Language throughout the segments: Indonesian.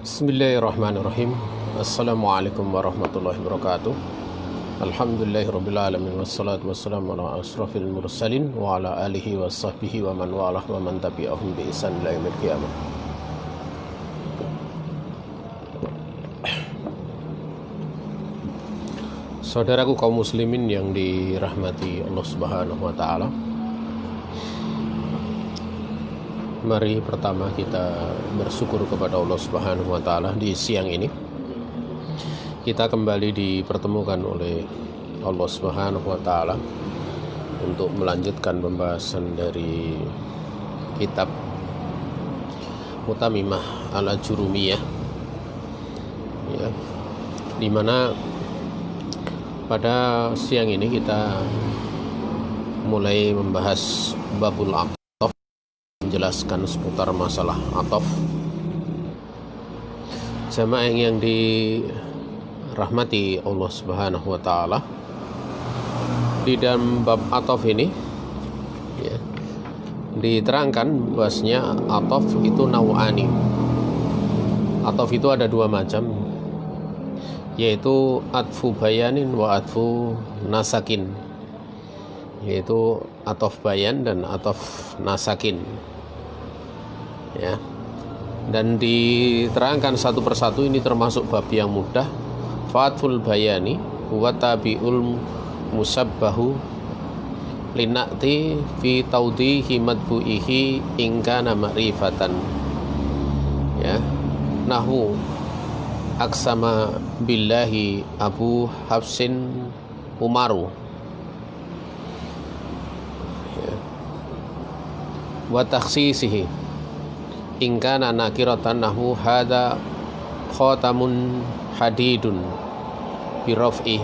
Bismillahirrahmanirrahim. Assalamualaikum warahmatullahi wabarakatuh. Alhamdulillahirrabbilalamin. Wassalatu wassalamu ala asrafil mursalin wa ala alihi wa sahbihi wa man walah wa man tabi'ahum bi ihsan ila yaumil qiyamah. Saudaraku kaum muslimin yang dirahmati Allah Subhanahu wa taala. Mari pertama kita bersyukur kepada Allah Subhanahu wa taala di siang ini. Kita kembali dipertemukan oleh Allah Subhanahu wa taala untuk melanjutkan pembahasan dari kitab Mutamimah al-Ajurumiyah. Ya, di mana pada siang ini kita mulai membahas babul menjelaskan seputar masalah ataf. Jamaah yang dirahmati Allah Subhanahu wa taala, di dalam bab ataf ini ya, diterangkan bahwasanya ataf itu nau'ani. Ataf itu ada dua macam, yaitu atfu bayanin wa atfu nasakin, yaitu ataf bayan dan ataf nasakin. Ya, dan diterangkan satu persatu. Ini termasuk bab yang mudah. Fathul bayani huwa tabi'ul musabbahu lina'ti fi tawdihi madbu'ihi ingkana ma'rifatan. Ya, nahu aksama billahi Abu Hafsin Umaru, ya, wa takhsisihi ingkana nakiratan nahu hada khatamun hadidun biraf'i.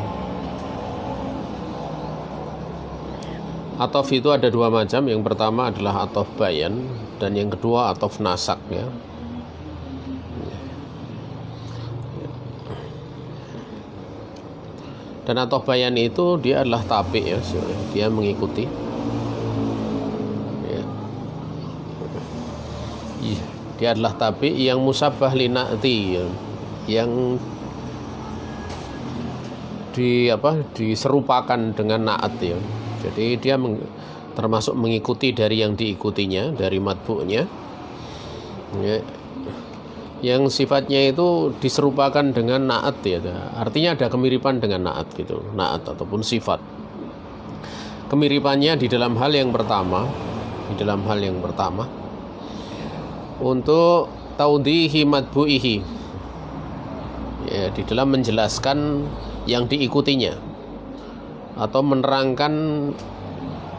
Ataf itu ada dua macam. Yang pertama adalah ataf bayan dan yang kedua ataf nasak, ya. Dan ataf bayan itu dia adalah tabi, ya, dia mengikuti. Dia adalah tabi yang musabbah lina'ti, yang diserupakan dengan na'at, ya. Jadi dia termasuk mengikuti dari yang diikutinya, dari matbu'nya, ya, yang sifatnya itu diserupakan dengan na'at, ya. Artinya ada kemiripan dengan na'at gitu, na'at ataupun sifat. Kemiripannya di dalam hal yang pertama, untuk taudihi madbu'ihi, ya, di dalam menjelaskan yang diikutinya atau menerangkan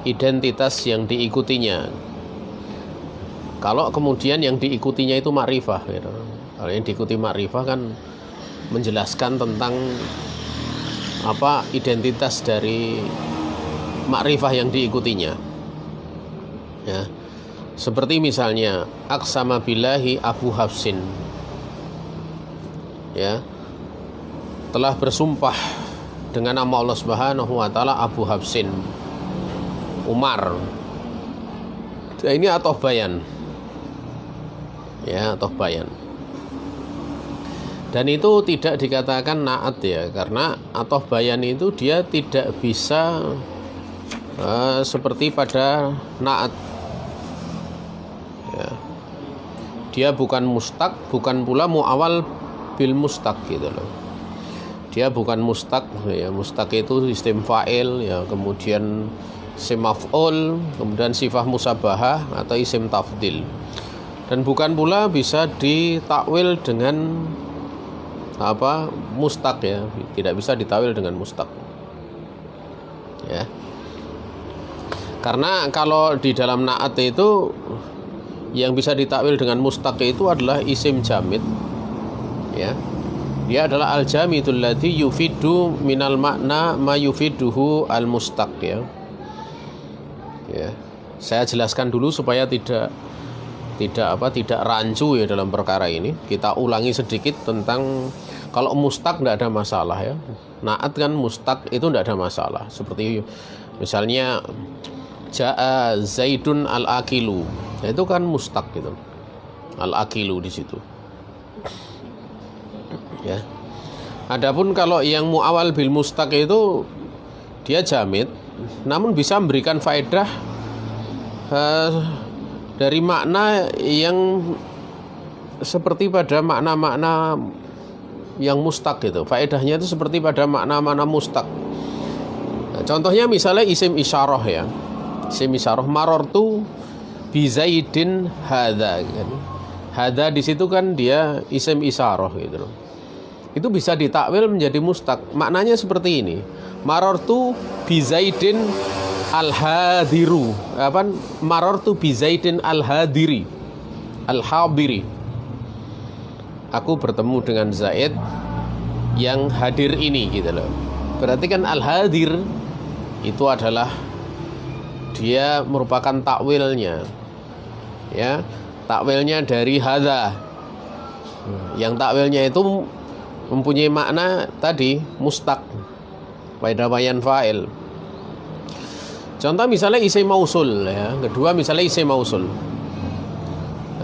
identitas yang diikutinya. Kalau kemudian yang diikutinya itu ma'rifah, gitu. Kalau yang diikuti ma'rifah kan menjelaskan tentang apa identitas dari ma'rifah yang diikutinya, ya. Seperti misalnya aksama billahi Abu Hafsin, ya, telah bersumpah dengan nama Allah Subhanahu wa taala Abu Hafsin Umar. Nah, ini ataf bayan, ya, ataf bayan. Dan itu tidak dikatakan na'at, ya, karena ataf bayan itu dia tidak bisa seperti pada na'at. Ya. Dia bukan mustaq, bukan pula mu'awal bil mustaq, gitu loh. Dia bukan mustaq, ya. Mustaq itu sistem fa'il, ya, kemudian isim maf'ul, kemudian sifah musabahah atau isim tafdil. Dan bukan pula bisa ditakwil dengan mustaq, ya. Tidak bisa ditakwil dengan mustaq, ya. Karena kalau di dalam na'at itu yang bisa ditakwil dengan mustaq itu adalah isim jamid, ya. Dia adalah al-jamidul ladzi yufidu minal makna ma yufiduhu al-mustaq, ya. Ya. Saya jelaskan dulu supaya tidak rancu, ya, dalam perkara ini. Kita ulangi sedikit tentang kalau mustaq tidak ada masalah, ya. Na'at kan mustaq itu tidak ada masalah. Seperti misalnya Ja'a Zaidun al-akilu, itu kan mustaq gitu. Al-akilu di situ. Ya. Adapun kalau yang muawal bil mustaq itu dia jamid, namun bisa memberikan faedah dari makna yang seperti pada makna-makna yang mustaq gitu. Faedahnya itu seperti pada makna-makna mustaq. Nah, contohnya misalnya isim isyarah ya. Isim isyarah marortu bi Zaidin hadza kan. Hadza di situ kan dia isim isyarah gitu loh. Itu bisa ditakwil menjadi mustaq. Maknanya seperti ini. Marortu bi Zaidin al-hadiru. Apa? Marortu bi Zaidin al-hadiri. Al-hadiri. Aku bertemu dengan Zaid yang hadir ini gitu loh. Berarti kan al-hadir itu adalah dia merupakan takwilnya. Ya, takwilnya dari hadza. Yang takwilnya itu mempunyai makna tadi mustaq, faedah bayan fa'il. Contoh misalnya isim mausul ya. Kedua misalnya isim mausul.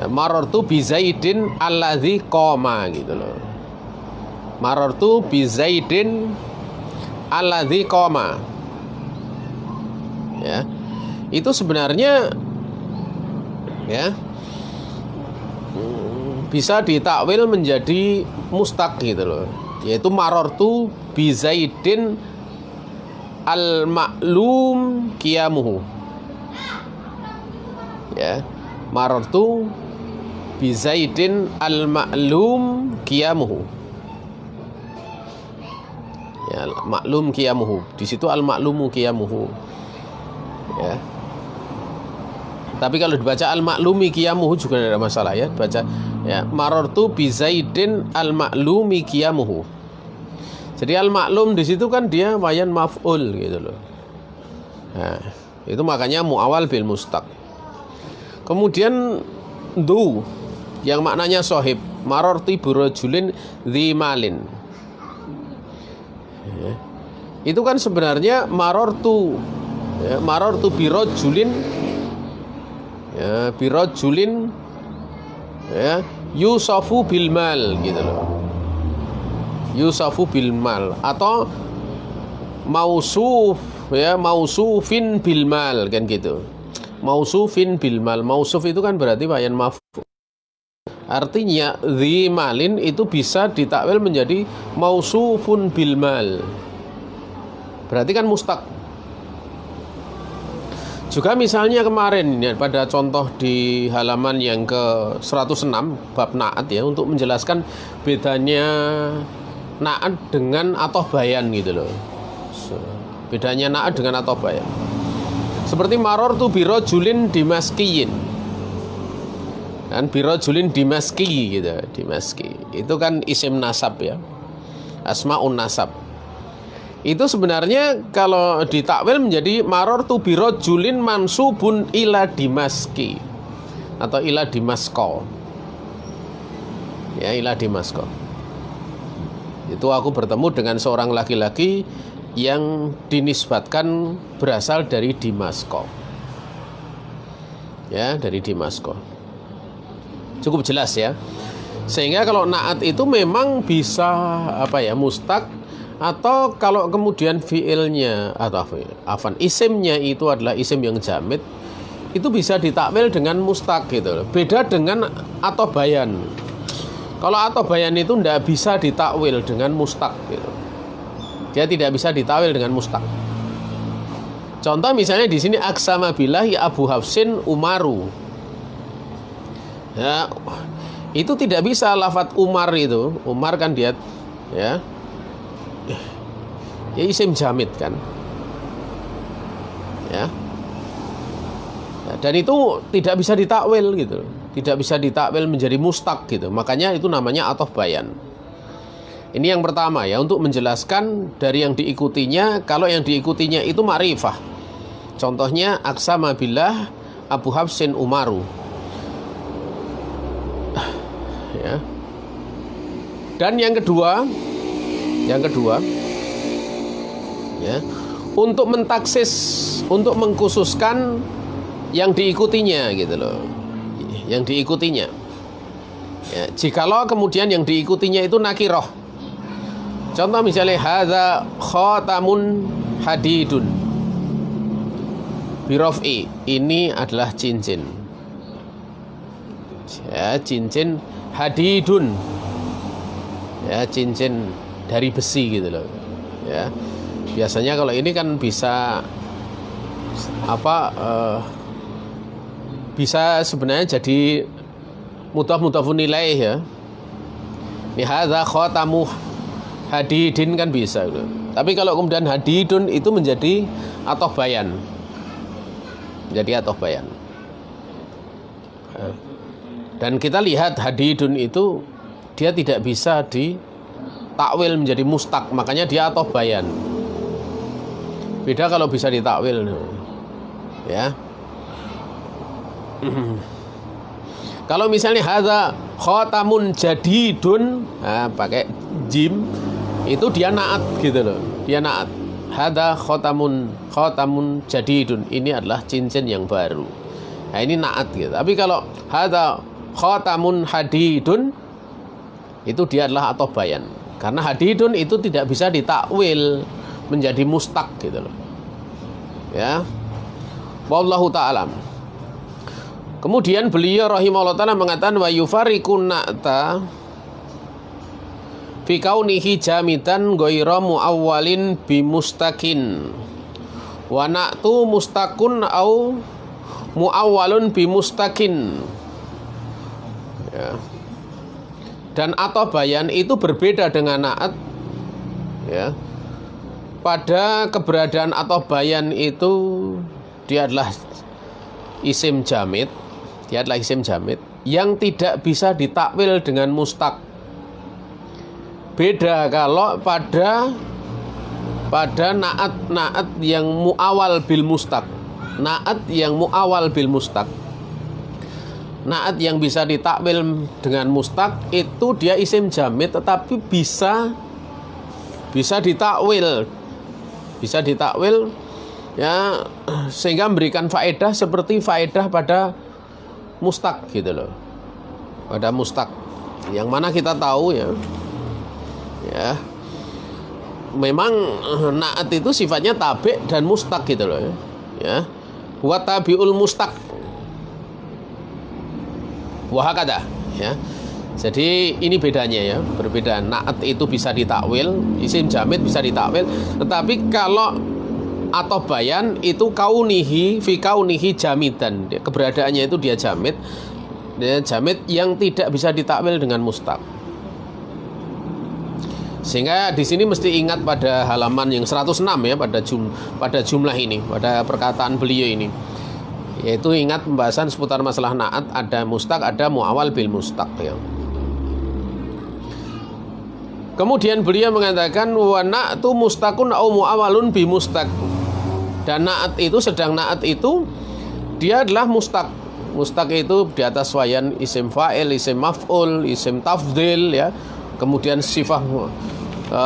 Marartu bi Zaidin alladzi qama gitu loh. Marartu bi Zaidin alladzi qama. Ya. Itu sebenarnya ya bisa ditakwil menjadi mustaq gitu loh, yaitu marortu bi Zaidin al-ma'lum qiyamuhu. Ya, marortu bi Zaidin al-ma'lum qiyamuhu. Ya, maklum qiyamuhu. Di situ al-ma'lumu qiyamuhu. Ya. Tapi kalau dibaca al-maklumi qiyamuhu juga tidak ada masalah ya. Baca ya, marartu bi Zaidin al-maklumi qiyamuhu. Jadi al-maklum di situ kan dia wayan maf'ul gitu loh. Nah, itu makanya muawal bil mustaq. Kemudian du yang maknanya sohib, marartu bi rajulin dzi malin. Ya. Itu kan sebenarnya marartu ya, marartu bi rajulin ya, birajulin ya yusafu bil mal gitu loh. Yusafu bil mal atau mausuf ya, mausufin bil mal kan gitu. Mausufin bil mal. Mausuf itu kan berarti bayan maf'ul. Artinya dzi malin itu bisa ditakwil menjadi mausufun bil mal. Berarti kan mustaq. Juga misalnya kemarin ya, pada contoh di halaman yang ke 106 bab na'at ya, untuk menjelaskan bedanya na'at dengan atoh bayan gitu loh. Bedanya na'at dengan atoh bayan. Seperti marortu birojulin dimaskiyin. Kan birojulin dimaski gitu, dimaski. Itu kan isim nasab ya. Asmaun nasab. Itu sebenarnya kalau ditakwil menjadi marortu birojulin mansubun ila dimaski atau ila dimasko. Ya, ila dimasko. Itu aku bertemu dengan seorang laki-laki yang dinisbatkan berasal dari Dimasko. Ya, dari Dimasko. Cukup jelas ya. Sehingga kalau na'at itu memang bisa apa ya, mustaq. Atau kalau kemudian fiilnya atau isimnya itu adalah isim yang jamid, itu bisa ditakwil dengan mustaq gitu. Beda dengan atau bayan. Kalau atau bayan itu tidak bisa ditakwil dengan mustaq gitu. Dia tidak bisa ditakwil dengan mustaq. Contoh misalnya di sini aksama billahi Abu Hafsin Umaru. Ya, itu tidak bisa lafadz Umar itu. Umar kan dia ya isim jamid kan ya. Dan itu tidak bisa ditakwil gitu, tidak bisa ditakwil menjadi mustaq gitu. Makanya itu namanya atoh bayan. Ini yang pertama ya, untuk menjelaskan dari yang diikutinya. Kalau yang diikutinya itu ma'rifah, contohnya aksama billah Abu Hafsin Umaru ya. Dan yang kedua ya, untuk mentaksis, untuk mengkhususkan yang diikutinya gitu loh, yang diikutinya ya. Jikalau kemudian yang diikutinya itu nakiroh, Contoh misalnya hadza khatamun hadidun birof'i, ini adalah cincin. Ya, cincin hadidun. Ya, cincin dari besi gitu loh. Ya. Biasanya kalau ini kan bisa bisa sebenarnya jadi mudhafun ilaih ya. Ini hadza khatamu hadidin kan bisa gitu. Tapi kalau kemudian hadidun itu menjadi atof bayan. Jadi atof bayan. Dan kita lihat hadidun itu dia tidak bisa ditakwil menjadi mustaq, makanya dia atof bayan. Beda kalau bisa ditakwil, ya. Kalau misalnya hadza khatamun jadidun, nah, pakai jim, itu dia naat gitu loh. Dia naat. Hadza khatamun jadidun, ini adalah cincin yang baru. Nah, ini naat gitu. Tapi kalau hadza khatamun hadidun, itu dia adalah atof bayan. Karena hadidun itu tidak bisa ditakwil menjadi mustaq gitu loh. Ya. Wallahu ta'ala. Kemudian beliau rahimahullah ta'ala mengatakan wa yufariqun na'ta fi kaunihi jamidan ghaira muawwalin bi mustaqin wa na'tu mustaqun au muawwalun bi mustaqin. Ya. Dan atof bayan itu berbeda dengan na'at, ya. Pada keberadaan atof bayan itu dia adalah isim jamid. Dia adalah isim jamid yang tidak bisa ditakwil dengan mustaq. Beda kalau pada naat yang muawal bil mustaq. Naat yang muawal bil mustaq. Naat yang bisa ditakwil dengan mustaq itu dia isim jamid tetapi bisa ditakwil. Bisa ditakwil ya, sehingga memberikan faedah seperti faedah pada mustaq gitu loh. Pada mustaq yang mana kita tahu ya memang naat itu sifatnya tabi' dan mustaq gitu loh ya. Wa tabi'ul mustaq wa hakada ya. Jadi ini bedanya ya, berbeda. Naat itu bisa ditakwil, isim jamid bisa ditakwil, tetapi kalau atof bayan itu fi kaunihi jamidan, keberadaannya itu dia jamid yang tidak bisa ditakwil dengan mustaq. Sehingga di sini mesti ingat pada halaman yang 106 ya, pada jumlah ini, pada perkataan beliau ini, yaitu ingat pembahasan seputar masalah naat, ada mustaq, ada muawal bil mustaq ya. Kemudian beliau mengatakan wa na'tu mustaqun au muawalun bi mustaq. Dan naat itu, sedang naat itu dia adalah mustaq. Mustaq itu di atas wayan isim fa'il, isim maf'ul, isim tafdhil ya. Kemudian sifah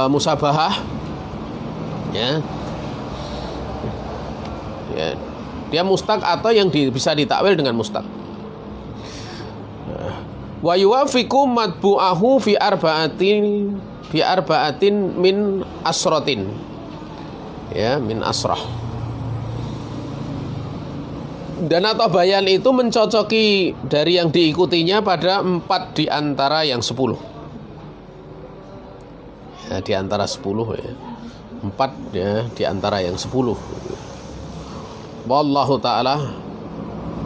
musabahah ya. Ya. Dia mustaq atau yang bisa ditakwil dengan mustaq. Wa yuwafiqu matbu'ahu fi arba'atin min asratin. Ya, min asrah. Dan atof bayan itu mencocoki dari yang diikutinya pada 4 di antara yang 10. Ya, di antara 10 ya. 4 ya, di antara yang 10. Wallahu ta'ala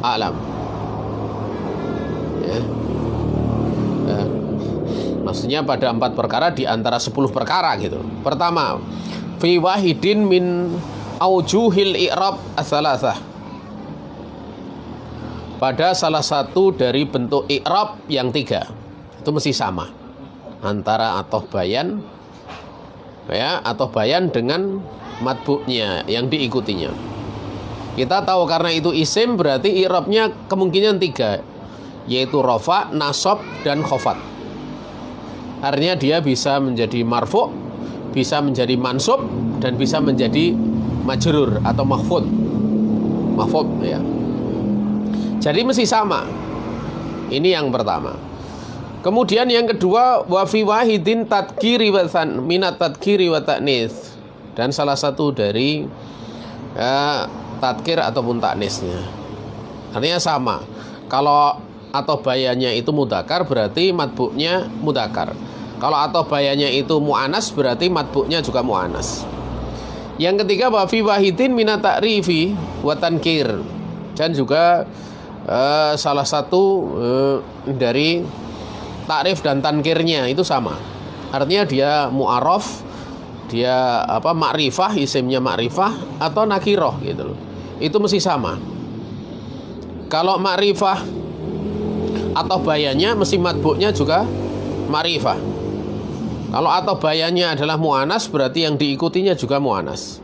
a'lam. Ya. Maksudnya pada 4 perkara di antara 10 perkara gitu. Pertama, fi wahidin min aujuhil i'rab as-salasah. Pada salah satu dari bentuk i'rab yang 3. Itu mesti sama antara atof bayan ya, atof bayan dengan matbu'nya yang diikutinya. Kita tahu karena itu isim berarti i'rabnya kemungkinan 3, yaitu rafa, nasab, dan khofat. Artinya dia bisa menjadi marfu', bisa menjadi mansub, dan bisa menjadi majrur atau mahfud. Mahfud ya. Jadi mesti sama. Ini yang pertama. Kemudian yang kedua, wa fi wahidin tadkiri wa minat tadkiri wa ta'nis. Dan salah satu dari tadkir ataupun ta'nisnya. Artinya sama. Kalau atau bayanya itu mudakar berarti matbu'nya mudakar. Kalau atau bayanya itu mu'anas berarti matbu'nya juga mu'anas. Yang ketiga, wa fi wahidin minat ta'rifi wa tankir. Dan juga salah satu dari takrif dan tankirnya itu sama. Artinya dia mu'arraf, dia makrifah, isimnya makrifah atau nakiroh gitu loh. Itu mesti sama. Kalau makrifah atau bayanya mesti matbu'nya juga makrifah. Kalau atau bayanya adalah mu'anas berarti yang diikutinya juga mu'anas.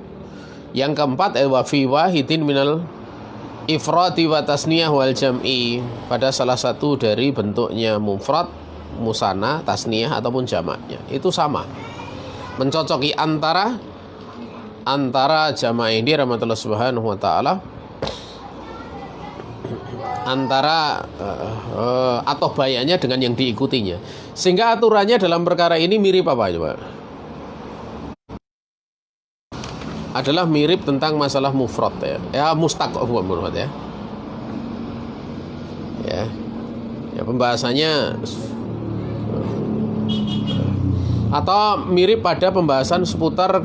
Yang keempat, wa fi wahidin minal ifradi wa tasniyah wal jam'i. Pada salah satu dari bentuknya mufrad, musanna, tasniyah ataupun jamaknya itu sama, mencocoki antara jamaah ini rahmatullah subhanahu wa ta'ala, antara atau bayanya dengan yang diikutinya, sehingga aturannya dalam perkara ini mirip apa coba? Adalah mirip tentang masalah mufrad ya mustaq bukan mufrad ya pembahasannya, atau mirip pada pembahasan seputar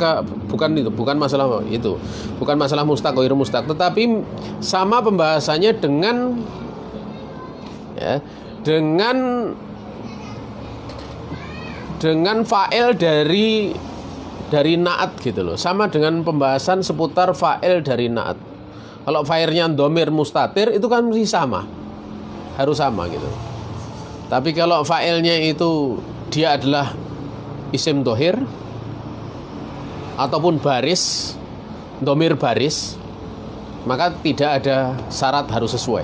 bukan masalah itu, bukan masalah mustaq atau mustaq, tetapi sama pembahasannya dengan fa'il dari na'at gitu loh, sama dengan pembahasan seputar fa'il dari na'at. Kalau fa'ilnya dhamir mustatir itu kan mesti sama, harus sama gitu. Tapi kalau fa'ilnya itu dia adalah isim dohir ataupun baris, domir baris, maka tidak ada syarat harus sesuai.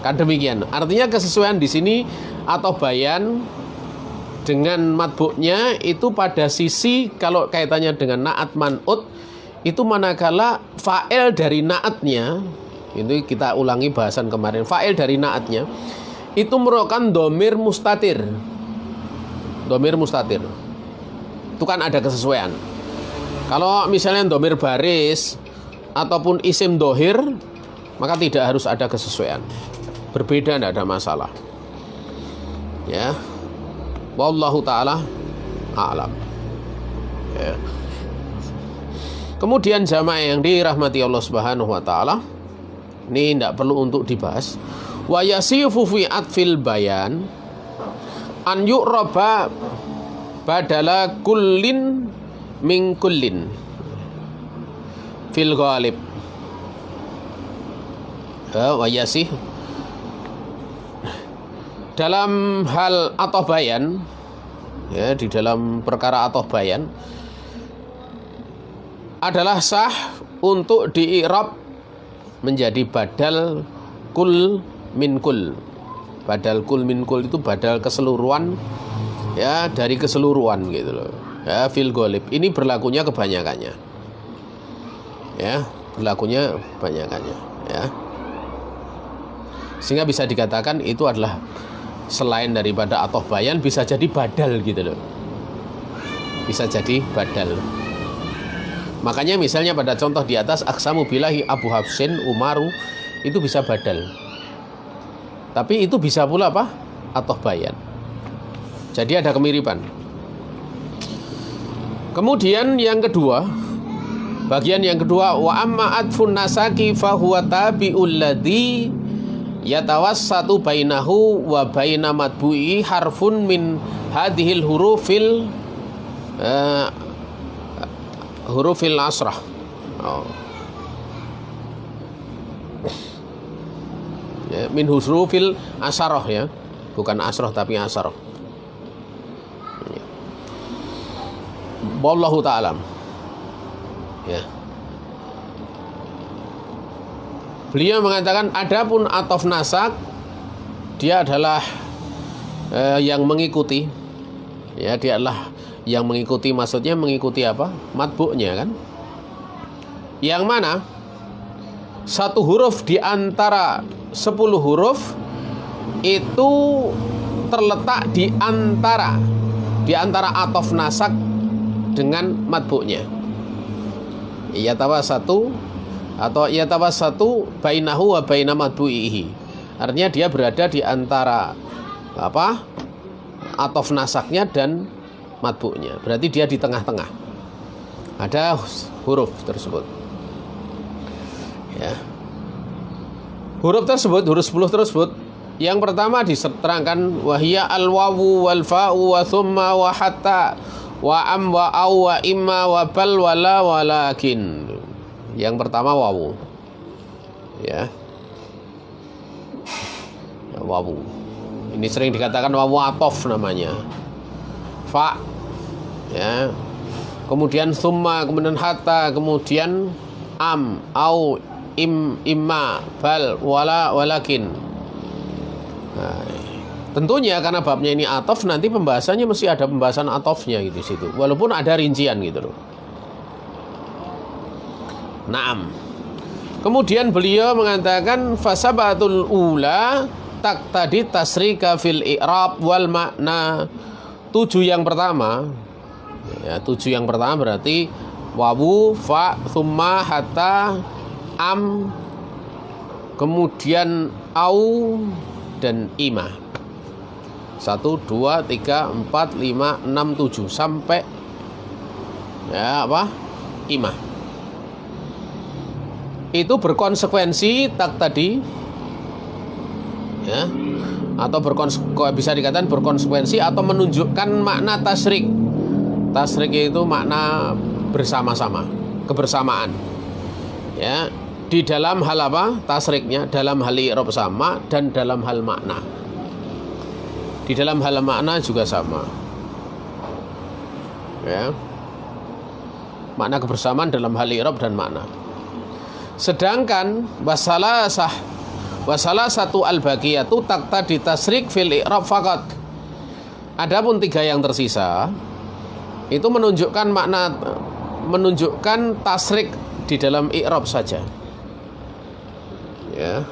Kan demikian. Artinya kesesuaian di sini atau bayan dengan matbu'nya itu pada sisi kalau kaitannya dengan na'at man'ut itu manakala fa'il dari na'atnya, itu kita ulangi bahasan kemarin, fa'il dari na'atnya itu merupakan domir mustatir. Domir mustatir itu kan ada kesesuaian. Kalau misalnya domir baris ataupun isim dohir, maka tidak harus ada kesesuaian, berbeda, tidak ada masalah ya. Wallahu ta'ala a'lam ya. Kemudian jamaah yang dirahmati Allah subhanahu wa ta'ala, ini tidak perlu untuk dibahas. Wa yasifu fi atfil bayan an yu'raba badala kullin min kullin fil ghalib. Wa yasih dalam hal atau bayan ya, di dalam perkara atau bayan adalah sah untuk di-i'rab menjadi badal kul min kul. Badal kul min kul itu badal keseluruhan ya, dari keseluruhan gitu loh ya, fil ghalib. Ini berlakunya kebanyakannya ya, berlakunya kebanyakannya ya, sehingga bisa dikatakan itu adalah selain daripada atau bayan, bisa jadi badal gitu loh, bisa jadi badal. Makanya misalnya pada contoh di atas, aqsamu billahi Abu Hafsin Umaru, itu bisa badal. Tapi itu bisa pula apa? Atau bayan. Jadi ada kemiripan. Kemudian yang kedua, bagian yang kedua, wa amma atfun nasaki fa huwa tabi'ul ladzi yatawassatu bainahu wa baina matbu'i harfun min hadhil hurufil asrah. Ya, min hurufil asarah ya, bukan asrah tapi asarah. Ya. Wallahu ta'ala ya. Beliau mengatakan adapun atof nasak dia adalah yang mengikuti ya, dia adalah yang mengikuti, maksudnya mengikuti apa? Matbu'nya kan, yang mana satu huruf di antara 10 huruf itu terletak di antara atof nasak dengan matbu'nya. Yatawassatu atau yatawassatu bainahu wa baina matbu'ihi. Artinya dia berada di antara atof nasaknya dan matbu'nya. Berarti dia di tengah-tengah. Ada huruf tersebut. Ya. Huruf 10 tersebut yang pertama diterangkan wahia al-wawu wal fa'u wa thumma wa hatta wa am wa au wa imma wa bal wala walakin. Yang pertama wawu. Ya. Wawu. Ini sering dikatakan wawu atof namanya. Fa. Ya. Kemudian thumma, kemudian hatta, kemudian am, au, imma, bal, wala, walakin. Nah, tentunya karena babnya ini atof, nanti pembahasannya mesti ada pembahasan atofnya gitu situ. Walaupun ada rincian gitu loh. Naam. Kemudian beliau mengatakan fasabatul ula tadi tasrika fil i'rab wal makna. 7 yang pertama. Ya, 7 yang pertama berarti wawu, fa, thumma, hatta, am, kemudian au dan ima. 1 2 3 4 5 6 7 sampai ima. Itu berkonsekuensi tadi ya, atau bisa dikatakan berkonsekuensi atau menunjukkan makna tasrik. Tasrik itu makna bersama-sama, kebersamaan. Ya, di dalam hal apa? Tasriknya dalam hal i'rab sama dan dalam hal makna. Di dalam hal makna juga sama. Ya. Makna kebersamaan dalam hal i'rab dan makna. Sedangkan wasalah satu al-baqiyatu taqtadi tasrik fil i'rab faqat. Adapun 3 yang tersisa itu menunjukkan tasrik di dalam i'rab saja. Ya.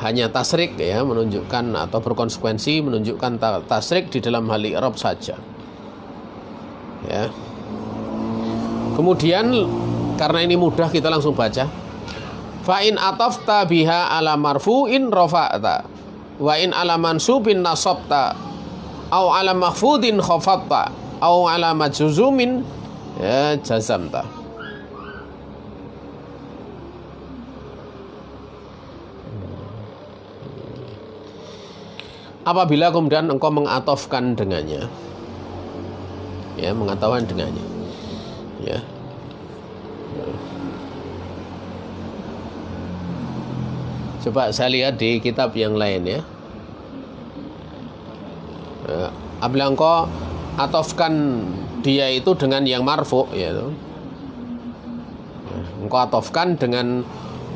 Hanya tasrik ya, menunjukkan atau berkonsekuensi menunjukkan tasrik di dalam hal i'rab saja. Ya. Kemudian karena ini mudah kita langsung baca. Fa in atafta biha ala marfu'in rafa'ta wa in ala mansubin nasabta au ala mahfudin khafatta au ala majzumin ya jazamta. Apabila kemudian engkau mengatofkan dengannya, ya, mengatofkan dengannya, ya. Coba saya lihat di kitab yang lain ya. Apabila engkau atofkan dia itu dengan yang marfu, ya, engkau atofkan dengan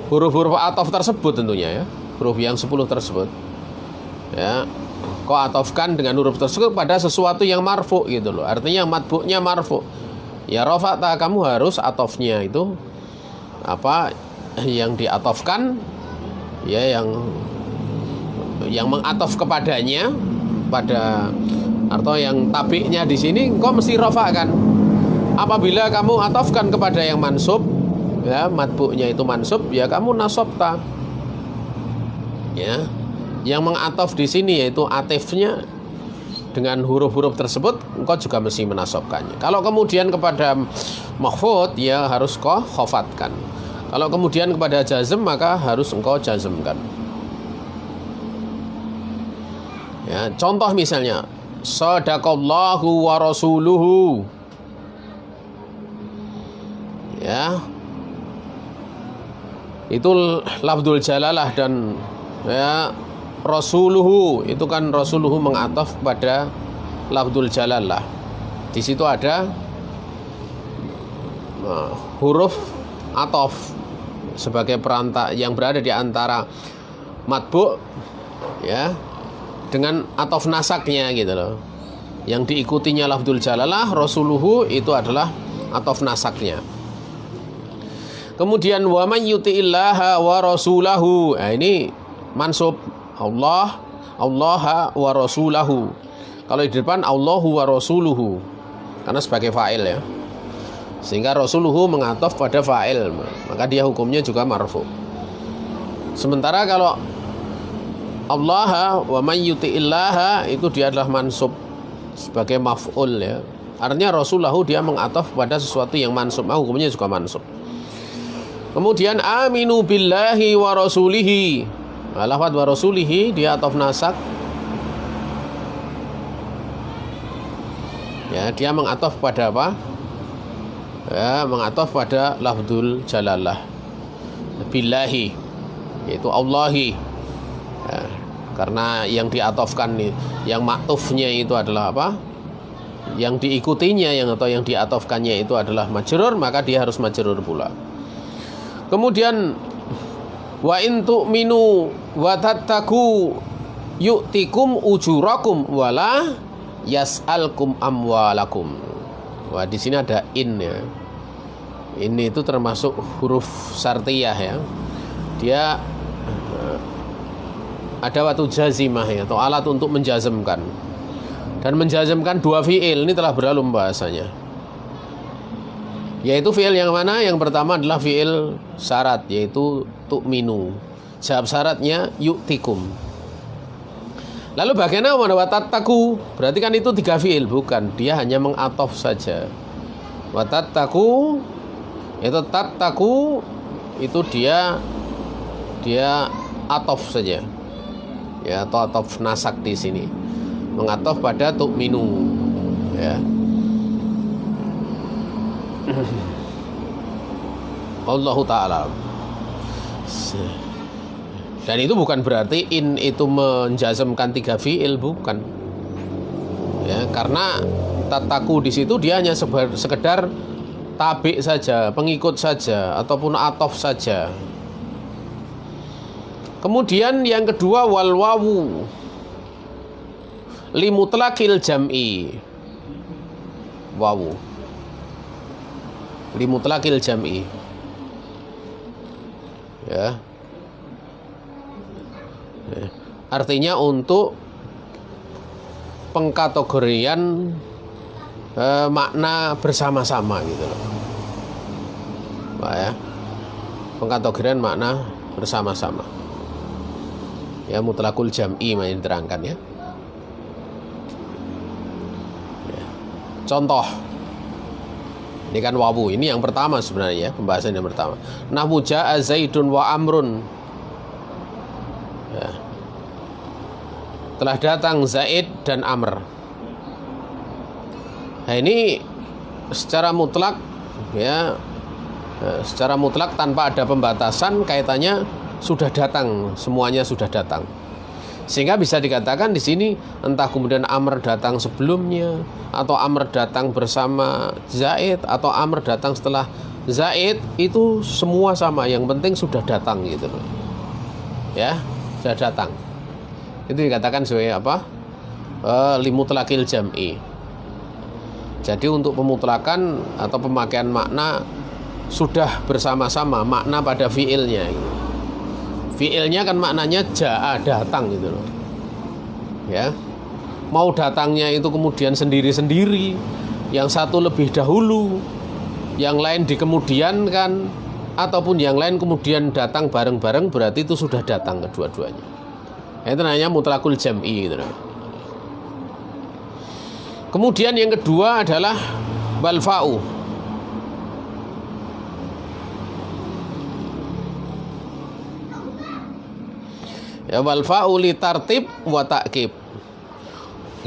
huruf-huruf atof tersebut tentunya ya, huruf yang 10 tersebut. Ya, kau atofkan dengan huruf tersebut pada sesuatu yang marfu gitu loh. Artinya matbu'nya marfu. Ya rafa'ta, kamu harus atofnya itu apa yang diatofkan ya, yang mengatof kepadanya pada atau yang tabi'nya di sini engkau mesti rafa kan. Apabila kamu atofkan kepada yang mansub ya, matbu'nya itu mansub, ya kamu nasabta. Ya. Yang mengatof di sini yaitu atifnya dengan huruf-huruf tersebut, engkau juga mesti menasabkannya. Kalau kemudian kepada mahfud, ya harus kau khofatkan. Kalau kemudian kepada jazm, maka harus engkau jazmkan. Ya, contoh misalnya, sadaqallahu wa rasuluhu. Ya, itu lafdzul jalalah dan ya rasuluhu itu kan rasuluhu mengataf pada lafdzul jalalah. Di situ ada huruf atof sebagai perantara yang berada di antara matbu' ya dengan atof nasaknya gitu loh. Yang diikutinya lafdzul jalalah, rasuluhu itu adalah atof nasaknya. Kemudian wa man yuti'illaha wa rasulahu. Nah, ini mansub. Allah, Allah wa rasulahu. Kalau di depan Allahu wa rasuluhu, karena sebagai fa'il ya. Sehingga rasuluhu mengataf pada fa'il, maka dia hukumnya juga marfu. Sementara kalau Allah wa man yuti'illaha itu dia adalah mansub sebagai maf'ul ya. Artinya rasulahu dia mengataf pada sesuatu yang mansub, hukumnya juga mansub. Kemudian aminu billahi wa rasulihi. Lafaz wa rasulihi dia ataf nasak. Ya, dia mengataf pada apa? Ya, mengataf pada lafdzul jalalah. Billahi yaitu Allahi. Ya, karena yang diatofkan nih, yang maktufnya itu adalah apa? Yang diikutinya atau yang diatofkannya itu adalah majrur, maka dia harus majrur pula. Kemudian wa in tu'minu wa tattaqu yu'tikum ujurakum wala yas'alkum amwalakum. Wah, di sini ada in ya. Ini itu termasuk huruf syartiyah ya. Dia ada waktu jazimah ya, atau alat untuk menjazmkan. Dan menjazmkan dua fi'il ini telah berlalu bahasanya. Yaitu fi'il yang mana? Yang pertama adalah fi'il syarat, yaitu tu'minu. Jawab syaratnya yu'tikum. Lalu bagaimana wa tattaqu? Berarti kan itu 3 fi'il, bukan. Dia hanya mengataf saja. Wa tattaqu itu tattaqu itu dia ataf saja. Ya, atau ataf nasak di sini. Mengataf pada tu'minu. Ya. Allahu ta'ala. Dan itu bukan berarti in itu menjazmkan 3 fi'il, bukan. Ya, karena tataku di situ dia hanya sekedar tabi saja, pengikut saja, ataupun atof saja. Kemudian yang kedua wal wawu limutlaqil jam'i. Wawu limutlaqil jam'i. Ya. Artinya untuk pengkategorian makna bersama-sama gitu loh. Pak ya. Pengkategorian makna bersama-sama. Ya, mutlaqul jam'i yang diterangkan ya. Contoh. Ini kan wawu, ini yang pertama sebenarnya ya, pembahasan yang pertama. Nahwu ja'a Zaidun wa Amrun. Ya. Telah datang Zaid dan Amr. Nah, ini secara mutlak ya, secara mutlak tanpa ada pembatasan, kaitannya sudah datang, semuanya sudah datang. Sehingga bisa dikatakan di sini entah kemudian Amr datang sebelumnya, atau Amr datang bersama Zaid, atau Amr datang setelah Zaid, itu semua sama, yang penting sudah datang gitu loh. Ya, sudah datang. Itu dikatakan sebagai apa? Limutlaqil jam'i. Jadi untuk pemutlakan atau pemakaian makna sudah bersama-sama makna pada fiilnya gitu. Fiilnya kan maknanya ja'a, datang gitu loh. Ya. Mau datangnya itu kemudian sendiri-sendiri, yang satu lebih dahulu, yang lain dikemudiankan, ataupun yang lain kemudian datang bareng-bareng, berarti itu sudah datang kedua-duanya. Itu namanya mutlaqul jam'i gitu loh. Kemudian yang kedua adalah balfa'u. Ya, balfa'u li tartib wa ta'kib.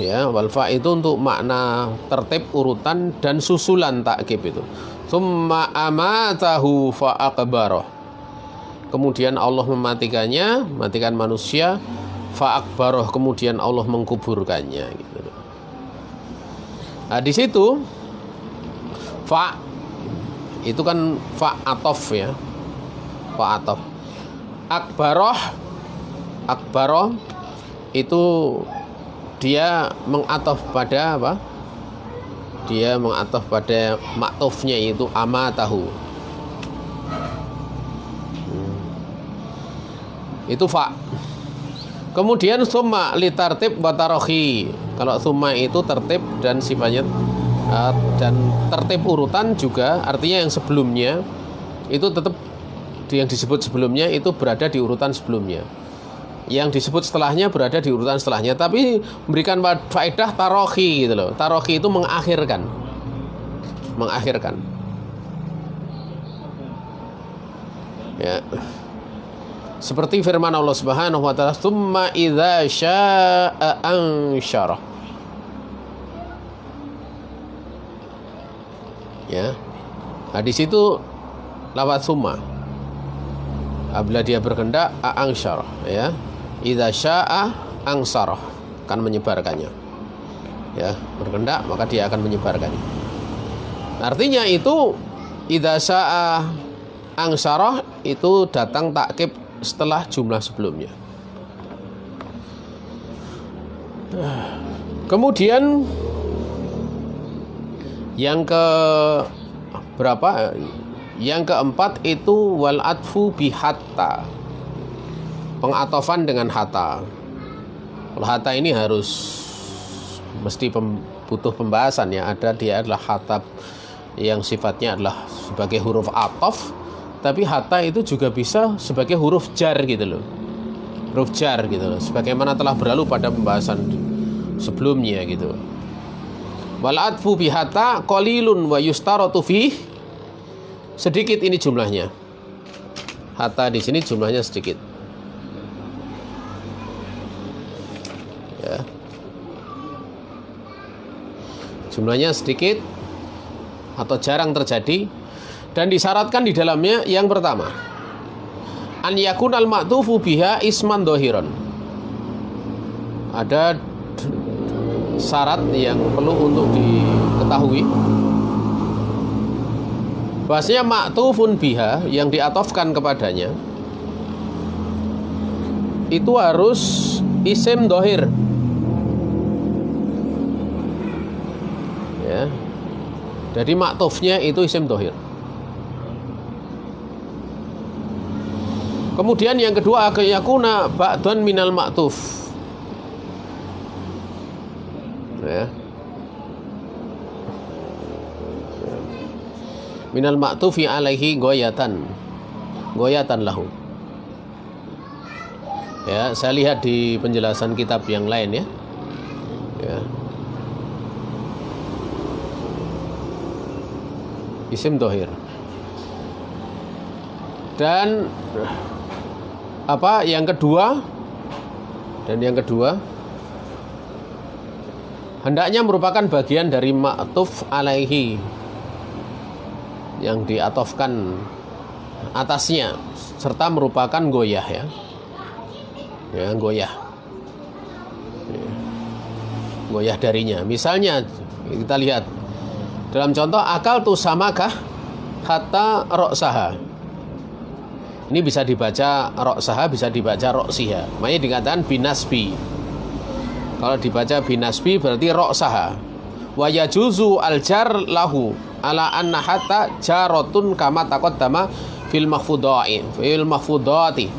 Ya, walfa itu untuk makna tertib, urutan, dan susulan ta'kib itu. Tsumma amatahu fa aqbarah. Kemudian Allah mematikannya, matikan manusia, fa aqbarah, kemudian Allah mengkuburkannya gitu. Nah, di situ fa itu kan fa atof ya. Fa atof. Akbaroh itu dia mengatof pada apa? Dia mengatof pada maktufnya, yaitu amatahu. Itu fa. Kemudian summa litartib wa tarohi. Kalau summa itu tertib dan sifatnya dan tertib urutan juga, artinya yang sebelumnya itu tetap yang disebut sebelumnya itu berada di urutan sebelumnya. Yang disebut setelahnya berada di urutan setelahnya, tapi memberikan faedah tarohi gitu loh. Tarohi itu mengakhirkan. Ya. Seperti firman Allah Subhanahu wa taala, "Tsumma idza syaa'a ansyara." Ya. Nah, di situ lafaz summa. Apabila dia berkehendak ansyara, ya. Idza syaa'a ansara, akan menyebarkannya. Ya, berkehendak maka dia akan menyebarkannya. Artinya itu idza syaa'a ansara itu datang takkib setelah jumlah sebelumnya. Kemudian yang ke berapa? Yang keempat itu wal atfu bi hatta. Pengatofan dengan hatta. Kalau hatta ini harus mesti butuh pembahasan ya. Ada dia adalah hatta yang sifatnya adalah sebagai huruf atof. Tapi hatta itu juga bisa sebagai huruf jar gitu loh. Huruf jar gitu loh. Sebagaimana telah berlalu pada pembahasan sebelumnya gitu. Wal atfu bi hatta qalilun wa yustaratu fih. Sedikit ini jumlahnya. Hatta di sini jumlahnya sedikit. Ya. Jumlahnya sedikit atau jarang terjadi. Dan disyaratkan di dalamnya yang pertama, an yakunal ma'tufu biha isman dohiron. Ada syarat yang perlu untuk diketahui, bahasanya ma'tufun biha yang diatofkan kepadanya itu harus isim dohir. Ya. Jadi ma'tufnya itu isim dohir. Kemudian yang kedua, yakuna ba'dun minal ma'tuf. Ya. Minal ma'tufi alaihi goyatan lahu. Ya, saya lihat di penjelasan kitab yang lain ya. Ya. Isim dohir. Dan yang kedua hendaknya merupakan bagian dari ma'tuf alaihi yang diatofkan atasnya serta merupakan goyah ya. Ya, goyah darinya. Misalnya kita lihat dalam contoh akal tu samakah hatta roksaha. Ini bisa dibaca roksaha, bisa dibaca roksiha. Makanya dikatakan binasbi. Kalau dibaca binasbi berarti roksaha. Wa yajuzu aljar lahu ala anna hatta jarotun kama taqaddama fil mahfudati.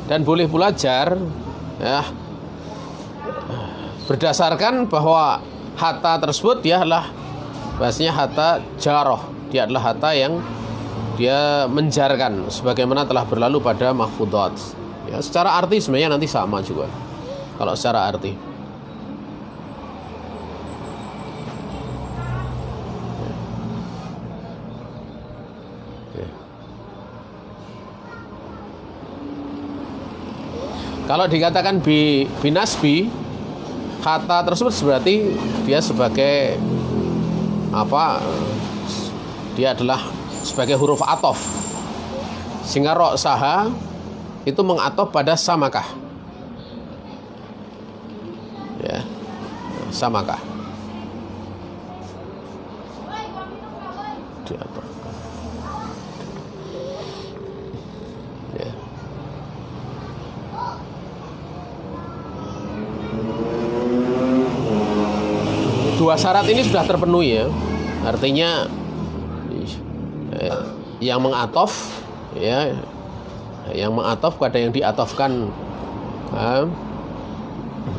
Dan boleh pula jar ya, berdasarkan bahwa hatta tersebut dia adalah bahasanya hatta jaroh. Dia adalah hatta yang dia menjarkan sebagaimana telah berlalu pada mahfudat. Ya, secara arti sebenarnya nanti sama juga. Kalau secara arti. Ya. Kalau dikatakan binasbi, kata tersebut berarti dia sebagai dia adalah sebagai huruf atof, sehingga roksaha itu mengatof pada samakah ya, samakah ya. Dua syarat ini sudah terpenuhi ya, artinya yang mengatof ya, yang mengatof pada yang diatofkan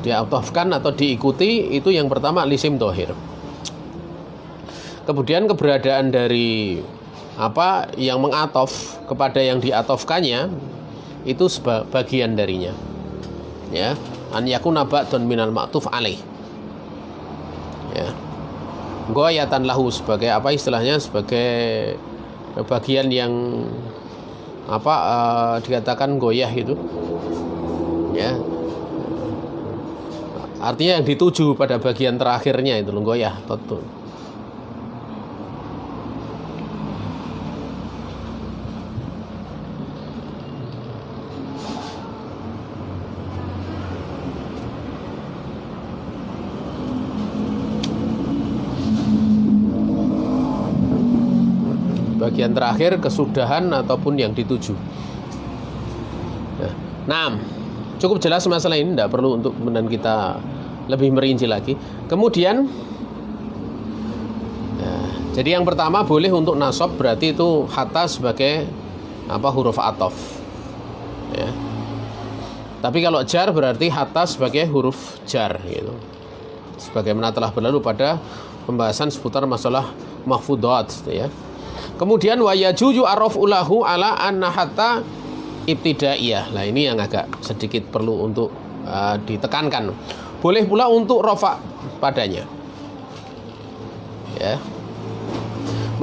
diatofkan atau diikuti, itu yang pertama lisim tohir. Kemudian keberadaan dari apa yang mengatof kepada yang diatofkannya itu sebagian darinya, ya, an yakuna ba'dun minal ma'tuf alaih, ya, goyatan lahu, sebagai apa istilahnya, sebagai bagian yang apa dikatakan goyah itu, ya, artinya yang dituju pada bagian terakhirnya itu goyah totul. Bagian terakhir, kesudahan ataupun yang dituju. Nah, cukup jelas masalah ini, tidak perlu untuk kemudian kita lebih merinci lagi. Kemudian, jadi yang pertama boleh untuk nasab, berarti itu hatta sebagai apa, huruf atof, ya. Tapi kalau jar berarti hatta sebagai huruf jar, gitu. Sebagaimana telah berlalu pada pembahasan seputar masalah mahfudat, ya. Kemudian wa yajuju arrafulahu ala anna hatta ibtidaiyah. Nah, ini yang agak sedikit perlu untuk ditekankan. Boleh pula untuk rafa padanya, ya.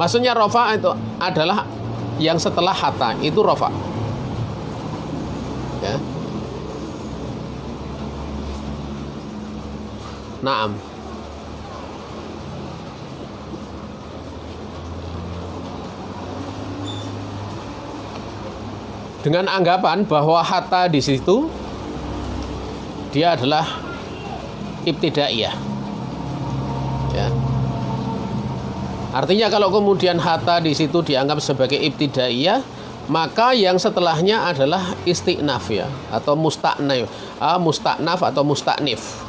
Maksudnya rafa itu adalah yang setelah hatta itu rafa, ya. Naam. Dengan anggapan bahwa hatta di situ dia adalah ibtidaiyah, ya. Artinya kalau kemudian hatta di situ dianggap sebagai ibtidaiyah, maka yang setelahnya adalah istiqnaf, ya, atau mustaknaf atau mustaknif.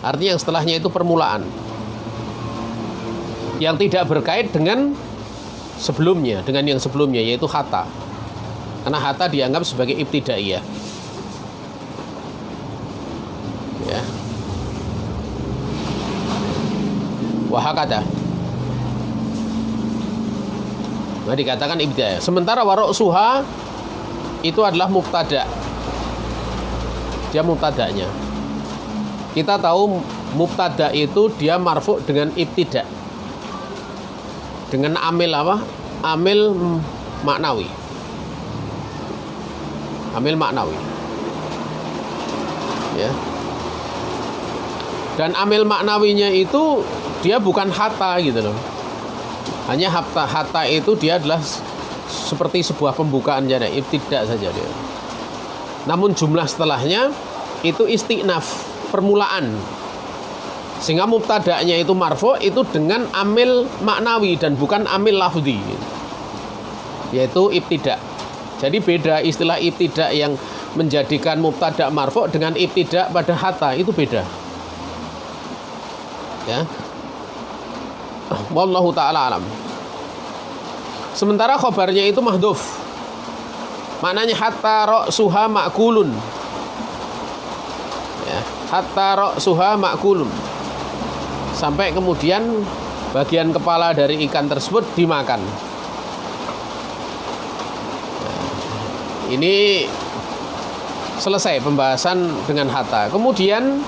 Artinya yang setelahnya itu permulaan, yang tidak berkait dengan sebelumnya, dengan yang sebelumnya, yaitu hatta. Karena hatta dianggap sebagai ibtidaiyah, ya. Wahakata, nah dikatakan ibtidaiyah. Sementara warok suha itu adalah mubtada, dia mubtadanya. Kita tahu mubtada itu dia marfu dengan ibtida, dengan amil apa? Amil maknawi. Amil maknawi, ya. Dan amil maknawinya itu dia bukan hatta, gitu loh. Hanya hatta itu dia adalah seperti sebuah pembukaan saja, ibtidak saja dia. Namun jumlah setelahnya itu istiqnaf, permulaan. Sehingga mubtada'nya itu marfu itu dengan amil maknawi dan bukan amil lafzi, yaitu ibtidak. Jadi beda istilah ibtidak yang menjadikan mubtada' marfu dengan ibtidak pada hatta, itu beda, ya. Wallahu ta'ala alam. Sementara khobarnya itu mahdhuf, maknanya hatta ra'suha ma'kulun, ya, hatta ra'suha ma'kulun, sampai kemudian bagian kepala dari ikan tersebut dimakan. Ini selesai pembahasan dengan hatta. Kemudian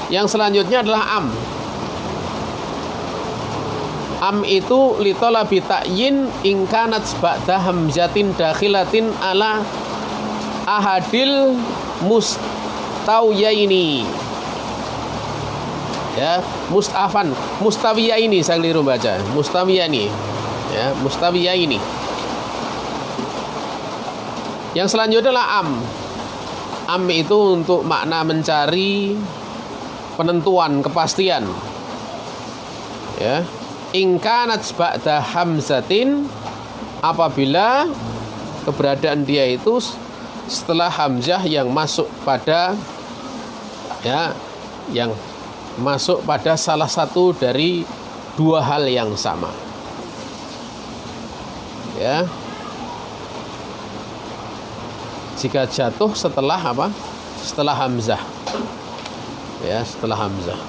yang selanjutnya adalah am. Am itu litolabi ta'yin ingkanat ba'da hamzatin dakhilatin ala ahadil mustawiyaini, ya, mustawiyaini, saya keliru baca, mustawiyani, ya, mustawiyaini. Yang selanjutnya adalah am. Am itu untuk makna mencari, penentuan, kepastian, ya. Ingkanat ba'da hamzatin, apabila keberadaan dia itu setelah hamzah yang masuk pada, ya, yang masuk pada salah satu dari dua hal yang sama, ya. Jika jatuh setelah apa? setelah hamzah. Ya, setelah hamzah.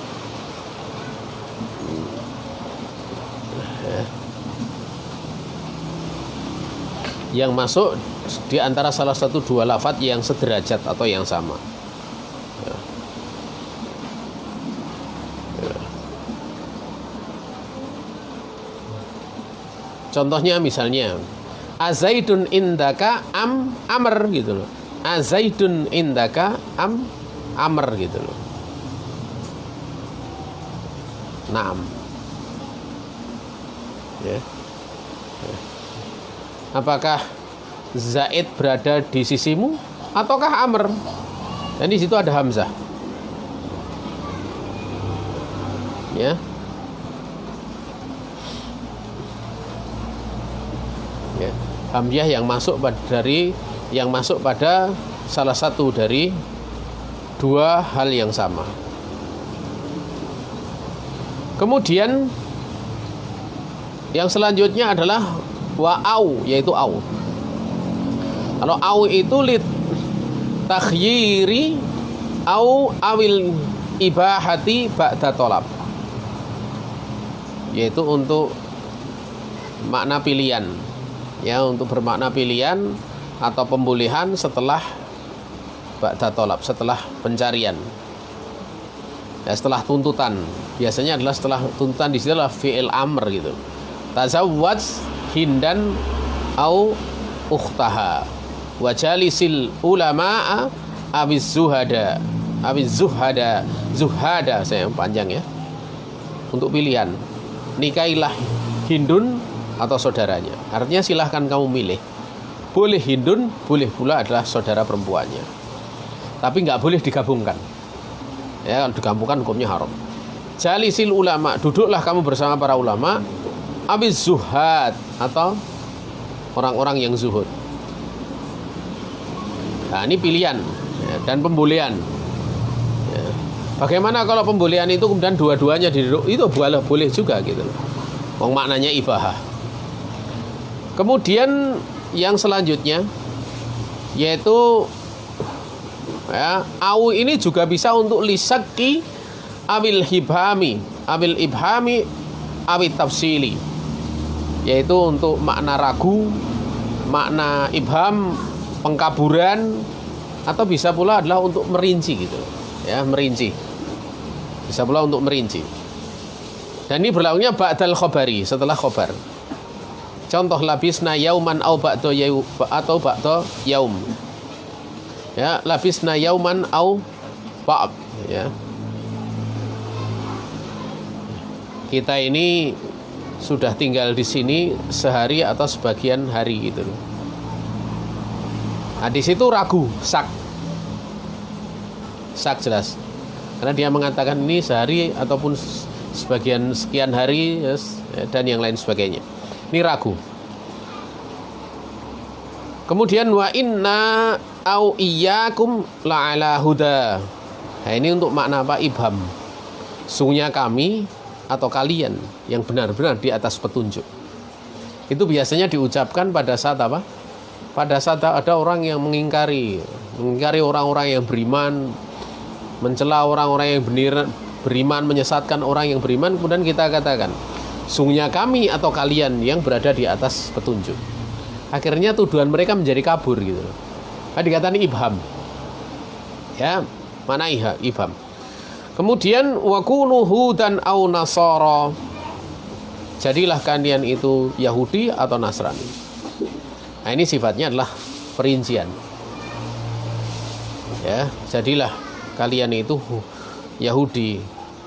Ya. Yang masuk di antara salah satu dua lafadz yang sederajat atau yang sama. Ya. Ya. Contohnya misalnya azaidun indaka amr gitu loh. Azaidun indaka amr gitu loh. Naam. Ya. Ya. Apakah Zaid berada di sisimu ataukah Amr? Dan di situ ada hamzah. Ya. Ya. Hamzah yang masuk pada salah satu dari dua hal yang sama. Kemudian yang selanjutnya adalah wa'au, yaitu au. Kalau au itu lit takhyiri au awil ibahati ba'da tolab, yaitu untuk makna pilihan, ya, untuk bermakna pilihan atau pembolehan setelah ba'da tolab, setelah pencarian, ya, setelah tuntutan. Biasanya adalah setelah tuntutan, di situ adalah fi'il amr gitu. Tazawwaj hindan au ukhtaha wajalisil ulama'a awiz zuhada saya yang panjang ya, untuk pilihan. Nikailah Hindun atau saudaranya. Artinya silahkan kamu milih. Boleh Hindun, boleh pula adalah saudara perempuannya. Tapi nggak boleh digabungkan. Ya, kalau digabungkan hukumnya haram. Jalisil ulama, duduklah kamu bersama para ulama. Awiz zuhad, atau orang-orang yang zuhud. Nah, ini pilihan, ya, dan pembolehan. Ya. Bagaimana kalau pembolehan itu kemudian dua-duanya duduk? Itu boleh juga gitu. Maknanya ibahah. Kemudian yang selanjutnya yaitu, ya, au ini juga bisa untuk lisaki awil ibhami awil tafsili, yaitu untuk makna ragu, makna ibham, pengkaburan, atau bisa pula adalah untuk merinci gitu, ya, merinci. Bisa pula untuk merinci. Dan ini berlakunya ba'dal khobari, setelah khobar. Contoh labisna yauman au ba'da yaum. Ya, labisna yauman au ba'd, ya. Kita ini sudah tinggal di sini sehari atau sebagian hari gitu. Nah, di situ ragu, sak jelas. Karena dia mengatakan ini sehari ataupun sebagian sekian hari, yes, dan yang lain sebagainya. Ini ragu. Kemudian wa inna au iyyakum la'ala huda. Nah, ini untuk makna apa? Ibham. Sungguhnya kami atau kalian yang benar-benar di atas petunjuk. Itu biasanya diucapkan pada saat apa? Pada saat ada orang yang mengingkari orang-orang yang beriman, mencela orang-orang yang beriman, menyesatkan orang yang beriman, kemudian kita katakan, sungguhnya kami atau kalian yang berada di atas petunjuk. Akhirnya tuduhan mereka menjadi kabur gitu. Nah, dikatakan ibham. Ya, mana ibham. Kemudian wakunu hudan au nasara. Jadilah kalian itu Yahudi atau Nasrani. Nah, ini sifatnya adalah perincian. Ya, jadilah kalian itu Yahudi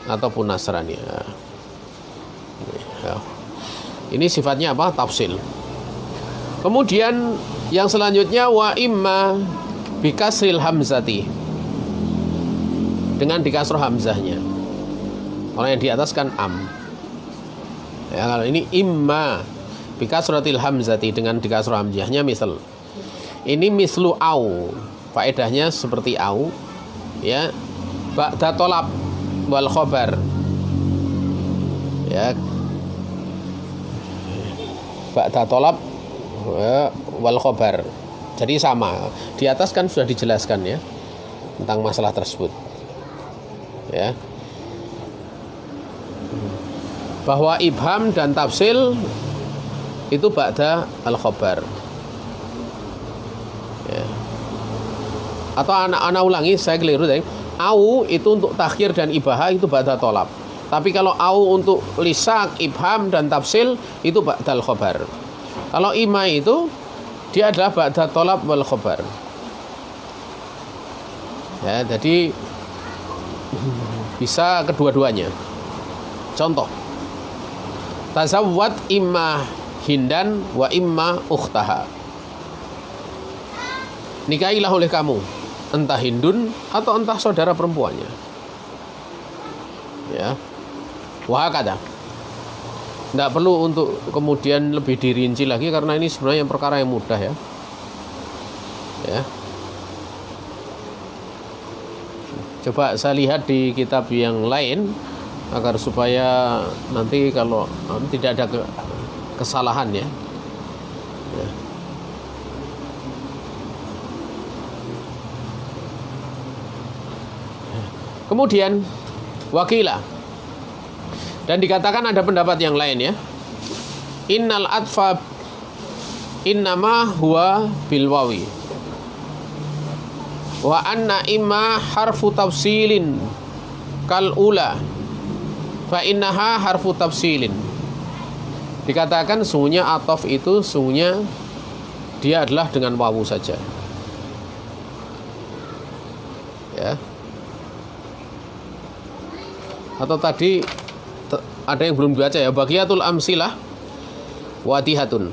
ataupun Nasrani. Ya. Ini sifatnya apa? Tafsil. Kemudian yang selanjutnya wa imma bikasril hamzati, dengan dikasroh hamzahnya. Kalau yang di atas kan am. Ya, kalau ini imma bikasratil hamzati, dengan dikasroh hamzahnya. Misal ini mislu au, faedahnya seperti au, ya, ba'da tolab wal khobar, ya, ba'da tolab wal khobar. Jadi sama. Di atas kan sudah dijelaskan, ya. tentang masalah tersebut. Ya. Bahwa ibham dan tafsil itu ba'da al-khabar. Ya. Atau anak ulangi, saya keliru tadi. Au itu untuk takhir dan ibaha itu ba'da tolab. Tapi kalau au untuk lisak, ibham dan tafsil itu ba'da al-khabar. Kalau ima itu dia adalah ba'da tolab wal khabar. Ya, jadi bisa kedua-duanya. Contoh, tazawwad imma hindan wa imma ukhtaha. Nikahilah oleh kamu entah Hindun atau entah saudara perempuannya. Ya. Wahakada. Tidak perlu untuk kemudian lebih dirinci lagi karena ini sebenarnya perkara yang mudah ya. Ya. Coba saya lihat di kitab yang lain agar supaya nanti kalau tidak ada kesalahan ya. Ya. Kemudian wakilah. Dan dikatakan ada pendapat yang lain ya. Innal atfa innama huwa bil wawi. Wa anna imma harfu tafsilin kal ula fa innaha harfu tafsilin. Dikatakan sungguhnya atof itu sungguhnya dia adalah dengan wawu saja. Ya. Atau tadi ada yang belum dibaca ya, baqiyatul amsilah watihatun.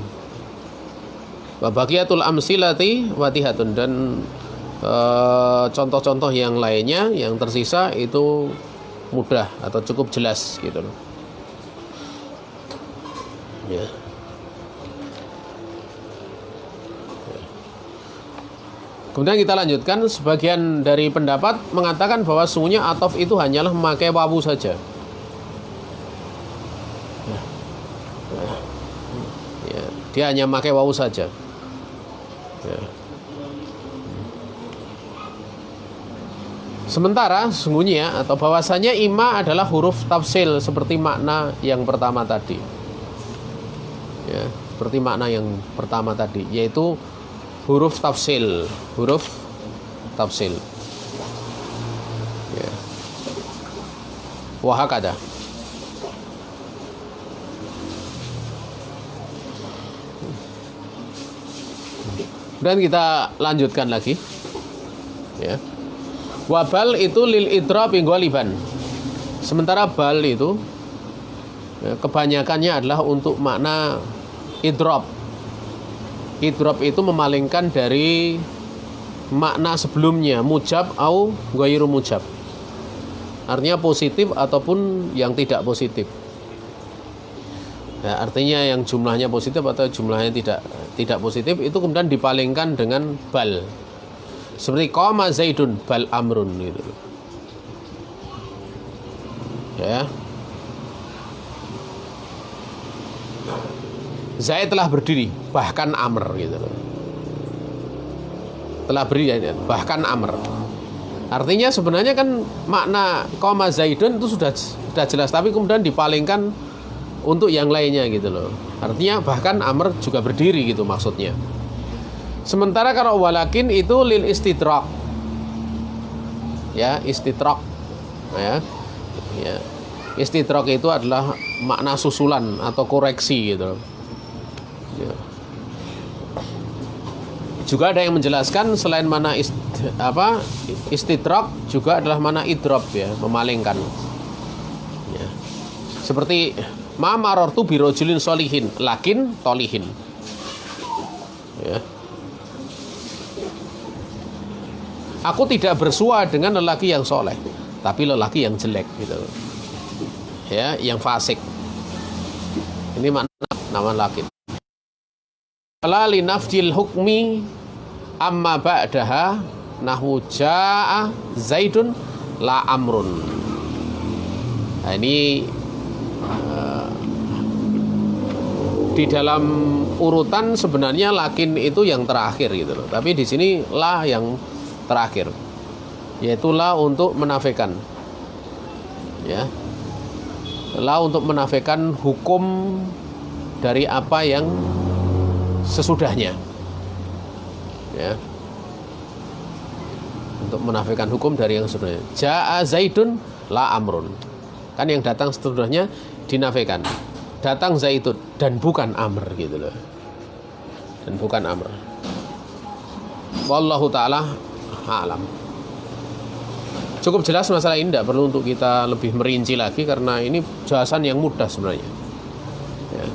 Wa baqiyatul amsilati watihatun, dan contoh-contoh yang lainnya yang tersisa itu mudah atau cukup jelas gitu loh. Ya. Kemudian kita lanjutkan, sebagian dari pendapat mengatakan bahwa sungguhnya atof itu hanyalah memakai wawu saja. Ya, dia hanya memakai wawu saja. Ya. Sementara sungguhnya atau bahwasanya ima adalah huruf tafsil seperti makna yang pertama tadi. Ya, seperti makna yang pertama tadi, yaitu huruf tafsil, huruf tafsil. Ya. Wahakada. Dan kita lanjutkan lagi. Ya. Wabal itu lil idrab ghaliban. Sementara bal itu ya, kebanyakannya adalah untuk makna idrab. Idrab itu memalingkan dari makna sebelumnya, mujab au ghairu mujab. Artinya positif ataupun yang tidak positif. Ya, artinya yang jumlahnya positif atau jumlahnya tidak positif itu kemudian dipalingkan dengan bal. Seperti qama zaidun bal amrun gitu. Ya. Zaid telah berdiri, bahkan amr gitu loh. Telah berdiri bahkan amr. Artinya sebenarnya kan makna qama zaidun itu sudah jelas, tapi kemudian dipalingkan untuk yang lainnya gitu loh. Artinya bahkan amr juga berdiri gitu maksudnya. Sementara kalau walakin itu lil istidrak. Ya, istidrak. Ya. Ya. Istidrak itu adalah makna susulan atau koreksi gitu. Ya. Juga ada yang menjelaskan selain mana istidrak juga adalah mana idrob ya, memalingkan. Ya. Seperti ma marartu bi rajulin sholihin lakin tolihin. Ya. Aku tidak bersua dengan lelaki yang soleh, tapi lelaki yang jelek gitu. Ya, yang fasik. Ini makna nama laki. La li nafjil hukmi amma ba'daha nahwu jaa zaidun la amrun. Nah, ini di dalam urutan sebenarnya lakin itu yang terakhir gitu loh. Tapi di sini la yang terakhir. yaitu la untuk menafikan. Ya. La untuk menafikan hukum dari apa yang sesudahnya. Ya. Untuk menafikan hukum dari yang sesudahnya. Ja'a Zaidun la amrun. Kan yang datang sesudahnya dinafikan. Datang Zaidun dan bukan amr gitu loh. Dan bukan amr. Wallahu ta'ala a'lam. Cukup jelas masalah ini, tidak perlu untuk kita lebih merinci lagi karena ini bahasan yang mudah sebenarnya. Ya.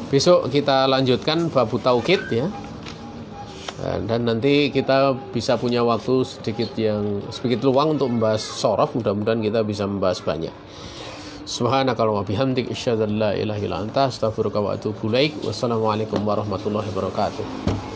Besok kita lanjutkan babu taukid ya. Dan nanti kita bisa punya waktu sedikit luang untuk membahas shorof. Mudah-mudahan kita bisa membahas banyak. Subhanakallahumma bihamdik asyhadu an la ilaha illa anta astaghfiruka wa atubu ilaik. Wassalamualaikum warahmatullahi wabarakatuh.